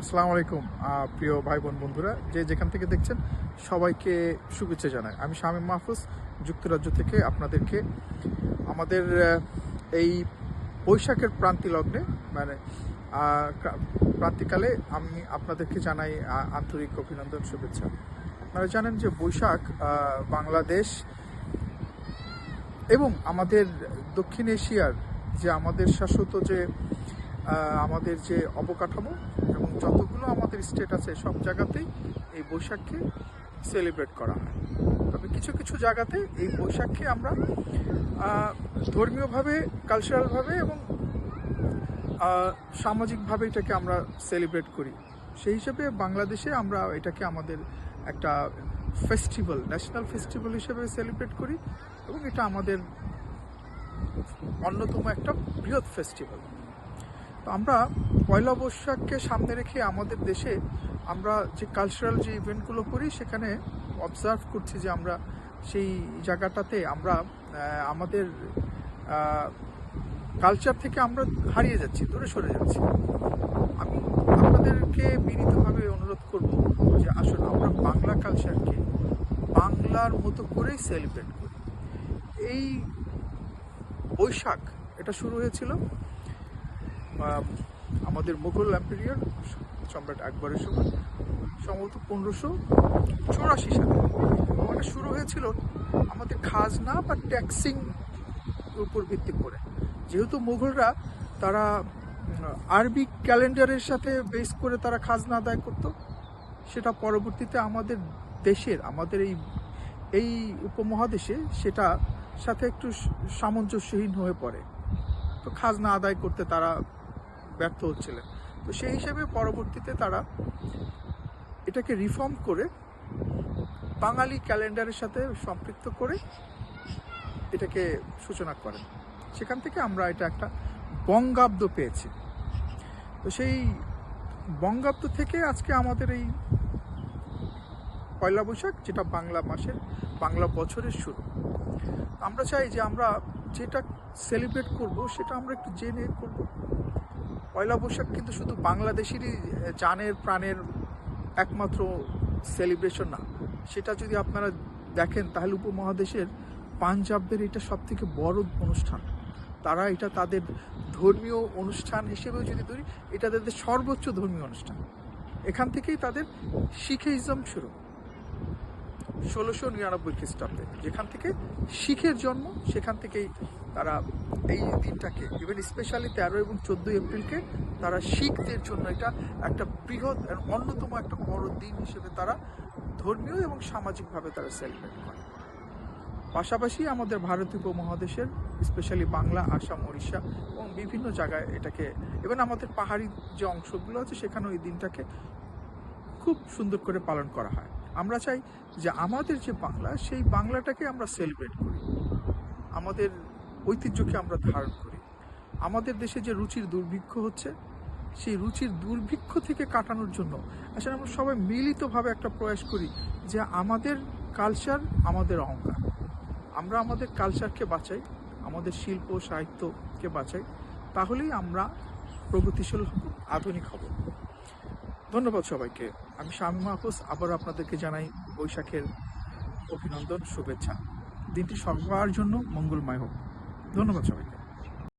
আসসালামু আলাইকুম প্রিয় ভাই বোন বন্ধুরা, যে যেখান থেকে দেখছেন সবাইকে শুভেচ্ছা জানাই। আমি শামীম মাহফুজ যুক্তরাজ্য থেকে আপনাদেরকে আমাদের এই বৈশাখের প্রান্তি লগ্নে মানে প্রান্তিকালে আমি আপনাদেরকে জানাই আন্তরিক অভিনন্দন, শুভেচ্ছা। আপনারা জানেন যে বৈশাখ বাংলাদেশ এবং আমাদের দক্ষিণ এশিয়ার যে আমাদের শাশ্বত যে আমাদের যে অবকাঠামো এবং যতগুলো আমাদের স্টেট আছে সব জায়গাতেই এই বৈশাখকে সেলিব্রেট করা হয়। তবে কিছু কিছু জায়গাতে এই বৈশাখকে আমরা ধর্মীয়ভাবে, কালচারালভাবে এবং সামাজিকভাবে এটাকে আমরা সেলিব্রেট করি। সেই হিসেবে বাংলাদেশে আমরা এটাকে আমাদের একটা ফেস্টিভ্যাল, ন্যাশনাল ফেস্টিভ্যাল হিসেবে সেলিব্রেট করি এবং এটা আমাদের অন্যতম একটা বৃহৎ ফেস্টিভ্যাল। তো আমরা পয়লা বৈশাখকে সামনে রেখে আমাদের দেশে আমরা যে কালচারাল যে ইভেন্টগুলো করি সেখানে অবজার্ভ করছি যে আমরা সেই জায়গাটাতে আমরা আমাদের কালচার থেকে আমরা হারিয়ে যাচ্ছি, দূরে সরে যাচ্ছি। আমি আপনাদেরকে বিনীতভাবে অনুরোধ করব যে আসুন আমরা বাংলা কালচারকে বাংলার মতো করেই সেলিব্রেট করি। এই বৈশাখ এটা শুরু হয়েছিল আমাদের মুঘল এম্পায়ার সম্রাট আকবরের সময়, সম্ভবত 1584 সালে। এটা শুরু হয়েছিল আমাদের খাজনা বা ট্যাক্সিং উপর ভিত্তি করে। যেহেতু মুঘলরা তারা আরবি ক্যালেন্ডারের সাথে বেস করে তারা খাজনা আদায় করত, সেটা পরবর্তীতে আমাদের দেশের, আমাদের এই উপমহাদেশে সেটা সাথে একটু সামঞ্জস্যহীন হয়ে পড়ে। তো খাজনা আদায় করতে তারা ব্যর্থ হচ্ছিলেন। তো সেই হিসেবে পরবর্তীতে তারা এটাকে রিফর্ম করে বাঙালি ক্যালেন্ডারের সাথে সম্পৃক্ত করে এটাকে সূচনা করেন। সেখান থেকে আমরা এটা একটা বঙ্গাব্দ পেয়েছি। তো সেই বঙ্গাব্দ থেকে আজকে আমাদের এই পয়লা বৈশাখ, যেটা বাংলা মাসের, বাংলা বছরের শুরু। আমরা চাই যে আমরা যেটা সেলিব্রেট করব সেটা আমরা একটু জেনে করব। পয়লা বৈশাখ কিন্তু শুধু বাংলাদেশেরই জানের প্রাণের একমাত্র সেলিব্রেশন না। সেটা যদি আপনারা দেখেন তাহলে উপমহাদেশের পাঞ্জাবদের এটা সব থেকে বড় অনুষ্ঠান। তারা এটা তাদের ধর্মীয় অনুষ্ঠান হিসেবেও যদি ধরি, এটা তাদের সর্বোচ্চ ধর্মীয় অনুষ্ঠান। এখান থেকেই তাদের শিখেইজম শুরু 1699 খ্রিস্টাব্দে, যেখান থেকে শিখের জন্ম। সেখান থেকেই তারা এই দিনটাকে, ইভেন স্পেশালি 13 এবং 14 এপ্রিলকে তারা শিখদের জন্য এটা একটা বৃহৎ অন্যতম একটা বড় দিন হিসেবে তারা ধর্মীয় এবং সামাজিকভাবে তারা সেলিব্রেট করে। পাশাপাশি আমাদের ভারতীয় উপমহাদেশের স্পেশালি বাংলা, আসাম, উড়িষ্যা এবং বিভিন্ন জায়গায় এটাকে, ইভেন আমাদের পাহাড়ি যে অংশগুলো আছে সেখানেও এই দিনটাকে খুব সুন্দর করে পালন করা হয়। আমরা চাই যে আমাদের যে বাংলা, সেই বাংলাটাকে আমরা সেলিব্রেট করি, আমাদের ঐতিহ্যকে আমরা ধারণ করি। আমাদের দেশে যে রুচির দুর্ভিক্ষ হচ্ছে, সেই রুচির দুর্ভিক্ষ থেকে কাটানোর জন্য আসলে আমরা সবাই মিলিতভাবে একটা প্রয়াস করি যে আমাদের কালচার আমাদের অহংকার। আমরা আমাদের কালচারকে বাঁচাই, আমাদের শিল্প সাহিত্যকে বাঁচাই, তাহলেই আমরা প্রগতিশীল হব, আধুনিক হব। ধন্যবাদ সবাইকে। আমি শামীম মাহফুজ আবার আপনাদেরকে জানাই বৈশাখের অভিনন্দন, শুভেচ্ছা। দিনটি সবার জন্য মঙ্গলময় হোক। ধন্যবাদ সবাইকে।